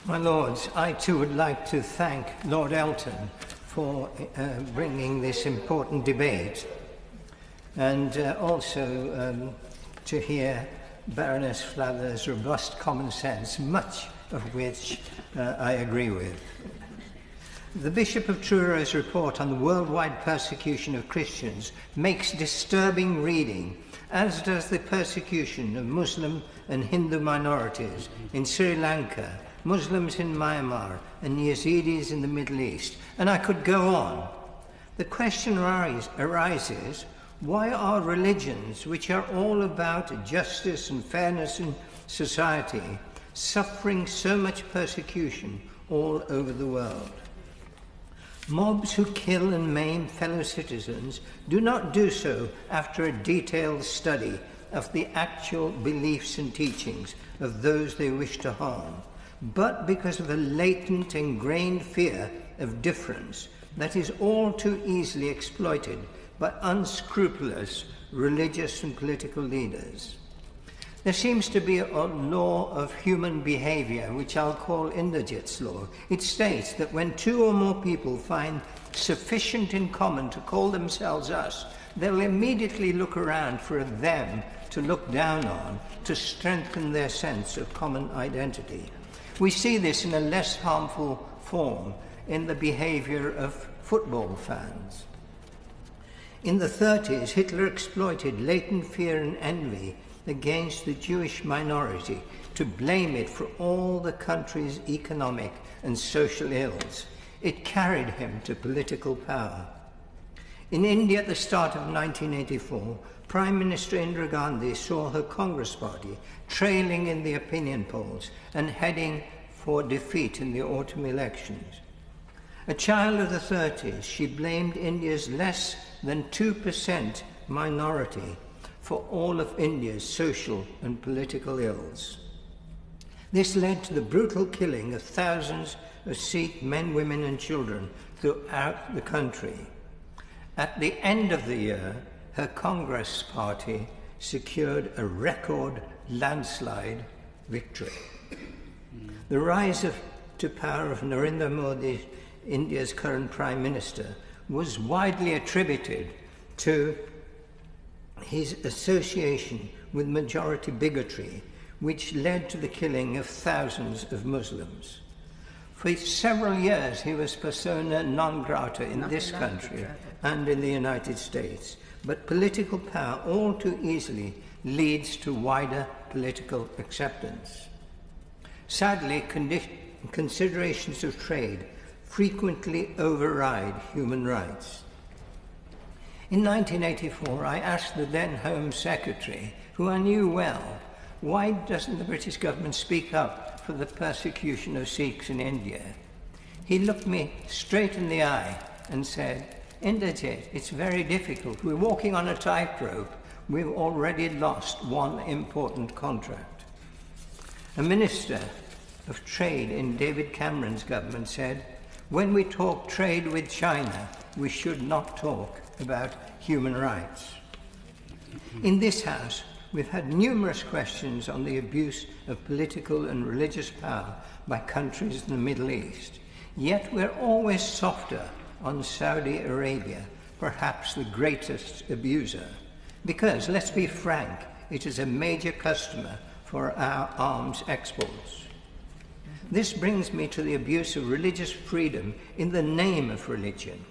My Lords, I too would like to thank Lord Elton for bringing this important debate, and also to hear Baroness Flather's robust common sense, much of which I agree with. The Bishop of Truro's report on the worldwide persecution of Christians makes disturbing reading, as does the persecution of Muslim and Hindu minorities in Sri Lanka, Muslims in Myanmar, and Yazidis in the Middle East. And I could go on. The question arises, why are religions, which are all about justice and fairness in society, suffering so much persecution all over the world? Mobs who kill and maim fellow citizens do not do so after a detailed study of the actual beliefs and teachings of those they wish to harm, but because of a latent, ingrained fear of difference that is all too easily exploited by unscrupulous religious and political leaders. There seems to be a law of human behavior, which I'll call Inderjit's law. It states that when two or more people find sufficient in common to call themselves us, they'll immediately look around for them to look down on, to strengthen their sense of common identity. We see this in a less harmful form in the behavior of football fans. In the 30s, Hitler exploited latent fear and envy against the Jewish minority to blame it for all the country's economic and social ills. It carried him to political power. In India at the start of 1984, Prime Minister Indira Gandhi saw her Congress party trailing in the opinion polls and heading for defeat in the autumn elections. A child of the 30s, she blamed India's less than 2% minority for all of India's social and political ills. This led to the brutal killing of thousands of Sikh men, women and children throughout the country. At the end of the year, her Congress party secured a record landslide victory. The rise to power of Narendra Modi, India's current Prime Minister, was widely attributed to his association with majority bigotry, which led to the killing of thousands of Muslims. For several years he was persona non grata in this country and in the United States, but political power all too easily leads to wider political acceptance. Sadly, considerations of trade frequently override human rights. In 1984, I asked the then Home Secretary, who I knew well, why doesn't the British government speak up for the persecution of Sikhs in India? He looked me straight in the eye and said, Inderjit, it's very difficult. We're walking on a tightrope. We've already lost one important contract. A minister of trade in David Cameron's government said, when we talk trade with China, we should not talk about human rights. In this House, we've had numerous questions on the abuse of political and religious power by countries in the Middle East. Yet we're always softer on Saudi Arabia, perhaps the greatest abuser, because, let's be frank, it is a major customer for our arms exports. This brings me to the abuse of religious freedom in the name of religion.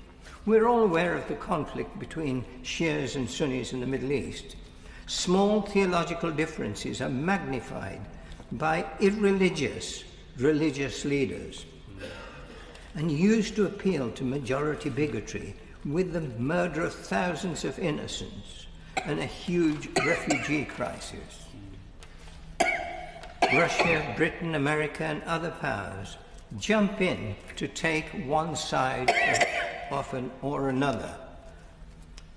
We're all aware of the conflict between Shias and Sunnis in the Middle East. Small theological differences are magnified by irreligious religious leaders and used to appeal to majority bigotry, with the murder of thousands of innocents and a huge refugee crisis. Russia, Britain, America and other powers jump in to take one side or another,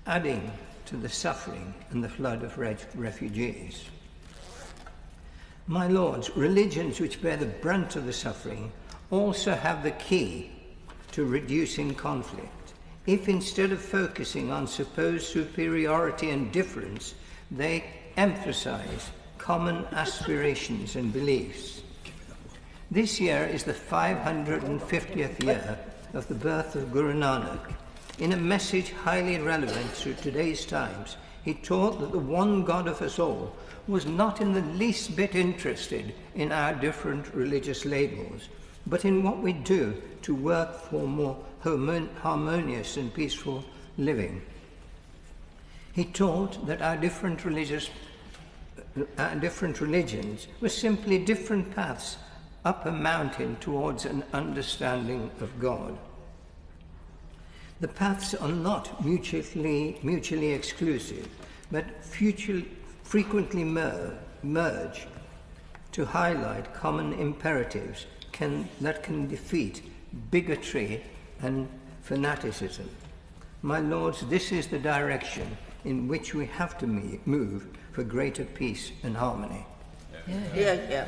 adding to the suffering and the flood of refugees. My Lords, religions which bear the brunt of the suffering also have the key to reducing conflict. If instead of focusing on supposed superiority and difference, they emphasize common aspirations and beliefs. This year is the 550th year of the birth of Guru Nanak. In a message highly relevant to today's times, he taught that the one God of us all was not in the least bit interested in our different religious labels, but in what we do to work for more harmonious and peaceful living. He taught that our different religions were simply different paths up a mountain towards an understanding of God. The paths are not mutually exclusive, but frequently merge to highlight common imperatives that can defeat bigotry and fanaticism. My lords, this is the direction in which we have to move for greater peace and harmony. Yeah.